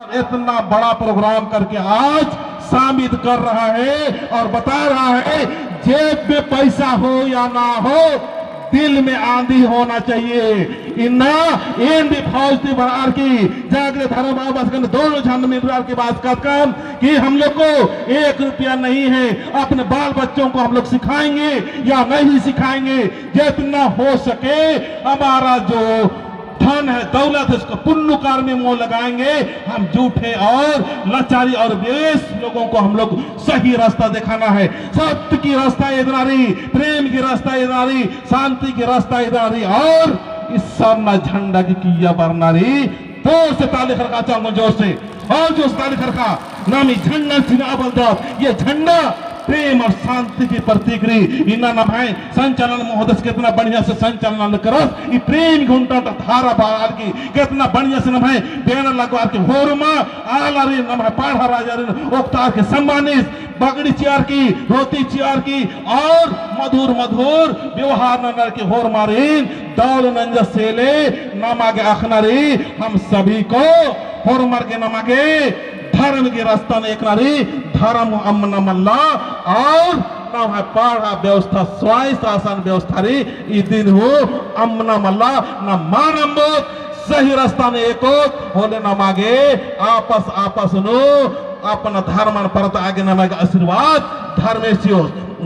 इतना बड़ा प्रोग्राम करके आज साबित कर रहा है और बता रहा है जेब में पैसा हो या ना हो, दिल में आंधी होना चाहिए। इन्ना इन भी फौज थी बरार की जागरे धर्म आवास दोनों झंड मिलकर की बात कर काम कि हम लोग को 1 रुपया नहीं है, अपने बाल बच्चों को हम लोग सिखाएंगे या नहीं सिखाएंगे, जितना हो सके हमारा जो धन है दौलत है उसको पुण्य कार्य में मोह लगाएंगे। हम झूठे और लाचारी और बेस लोगों को हम लोग सही रास्ता दिखाना है। सत्य की रास्ता इधरारी, प्रेम की रास्ता इधरारी, शांति की रास्ता इधरारी और इस सरना झंडा की किया बरनारी। जोर से ताली खड़का चाहूंगा, जोर से और जो ताली खड़का नामी झंडा सिना बलदा। ये झंडा प्रेम और शांति की प्रतीक रही। इना ना भाई संचालन महोदय कितना बढ़िया से संचालन करस, ये प्रेम घंटा धारा बार की कितना बढ़िया से ना भाई बैनर लगवा के होरमा आला रे ना भाई पाढ़ा राजा रे ओक्तार के सम्मानित बगड़ी चियार की धोती चियार की और मधुर मधुर व्यवहार नगर के होर मारीन दौल नंजा सेले नमागे अखनारी। हम सभी को होर मार के नमागे धर्म के रास्ता में एक नारी धर्म अमन मल्ला और ना है पाढ़ा व्यवस्था स्वाय शासन व्यवस्था री इस दिन हो अमना मल्ला ना मानव सही रास्ता में एक होले ना मागे आपस आपस नो अपना धर्म परत आगे ना मागे आशीर्वाद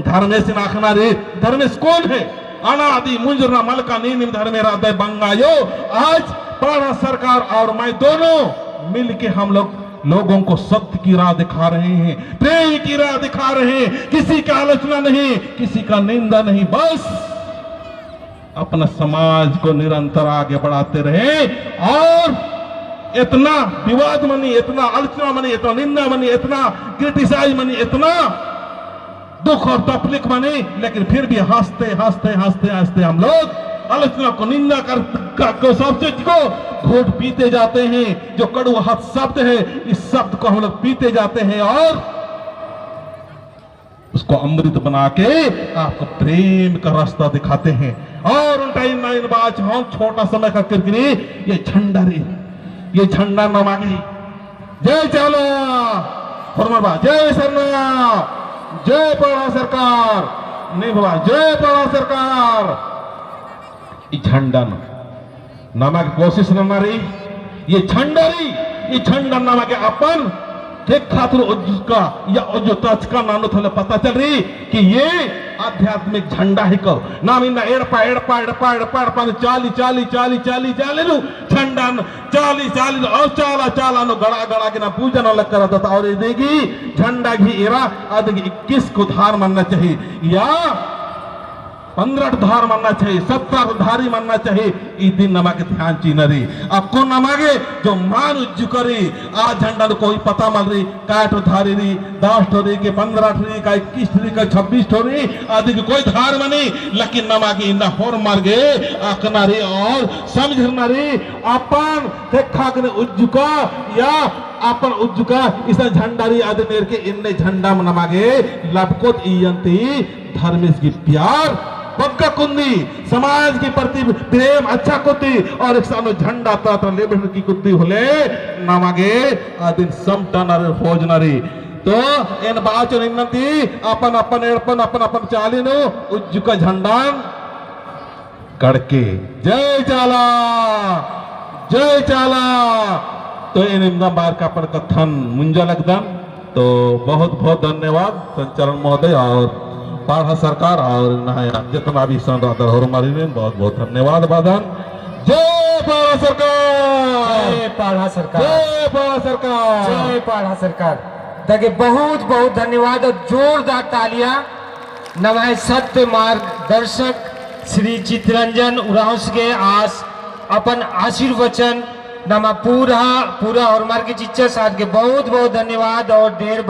धर्मेश नाखना रे। धर्मेश कौन है? अनादि मुंजरना मलका नीम धर्मे राधे बंगायो। आज पाढ़ा सरकार और मैं दोनों मिलके हम लोगों को सत्य की राह दिखा रहे हैं, प्रेम की राह दिखा रहे हैं। किसी का आलोचना नहीं, किसी का निंदा नहीं, बस अपना समाज को निरंतर आगे बढ़ाते रहे। और इतना विवाद मनी, इतना आलोचना मनी, इतना निंदा मनी, इतना क्रिटिसाइज मनी, इतना दुख और तकलीफ मनी, लेकिन फिर भी हंसते हंसते हंसते हंसते हम लोग आलोचना को निंदा कर सब चीज को घोट पीते जाते हैं। जो कड़वा शब्द है इस शब्द को हम लोग पीते जाते हैं और उसको अमृत बना के आपको प्रेम का रास्ता दिखाते हैं। और उन बात छोटा समय का किरकिरी ये झंडा रे, ये झंडा न मांगी। जय चाला फरमाबा, जय सरना, जय पाढ़ा सरकार, नहीं बाबा जय पाढ़ा सरकार। झंडा नामा की कोशिश न रही, ये झंडा रही, ये झंडा नामा के अपन देख खातिर उसका या जो तच का नानो थले पता चल रही कि ये आध्यात्मिक झंडा ही को नाम इना एड़पा एड़पा एड़पा एड़पा एड़पा चाली चाली चाली चाली चाली नु झंडा चाली चाली और चाला चाला नो गड़ा गड़ा के ना पूजा न लग करा था। और ये देगी झंडा की एरा आदि 21 को धार मानना चाहिए या 15 धार मानना चाहिए, 17 धारी मानना चाहिए। इस दिन नमा के ध्यान चीनरी आपको नमागे जो मान उज्जु करी आज झंडा तो कोई पता मल रही काट धारी रही 10 ठोरी के 15 ठोरी का 21 ठोरी का 26 ठोरी आदि की कोई धार मनी, लेकिन नमागे इंदा होर मार गए आकनारी और समझनारी अपन देखा के उज्जु का या अपन उज्जु का इस झंडारी आदि नेर के इन्ने झंडा नमागे लपकोत इयंती धर्मेश की प्यार पक्का कुंदी समाज के प्रति प्रेम अच्छा कुत्ती और एक सानो झंडा ता लेबर की कुत्ती होले नमागे आदिन समटनर फौजनरी। तो इन बाचो निन्नती अपन अपन एड़पन अपन अपन चालीनो उज्जु का झंडा गड़के जय चाला जय चाला। तो इन इंदा बार का अपन कथन मुंजा लगदन। तो बहुत बहुत धन्यवाद संचालन महोदय और पाढ़ा सरकार और जितना भी संराधर हो हमारी बहुत बहुत धन्यवाद बादन। जय पाढ़ा सरकार, जय पाढ़ा सरकार, जय पाढ़ा सरकार, जय पाढ़ा सरकार। देखिए बहुत बहुत धन्यवाद और जोरदार तालियां नवाय सत्य मार्गदर्शक श्री चित्तरंजन उरांस के आस अपन आशीर्वचन नमा पूरा पूरा और मार्ग के चिच्चा साथ के बहुत बहुत धन्यवाद और देर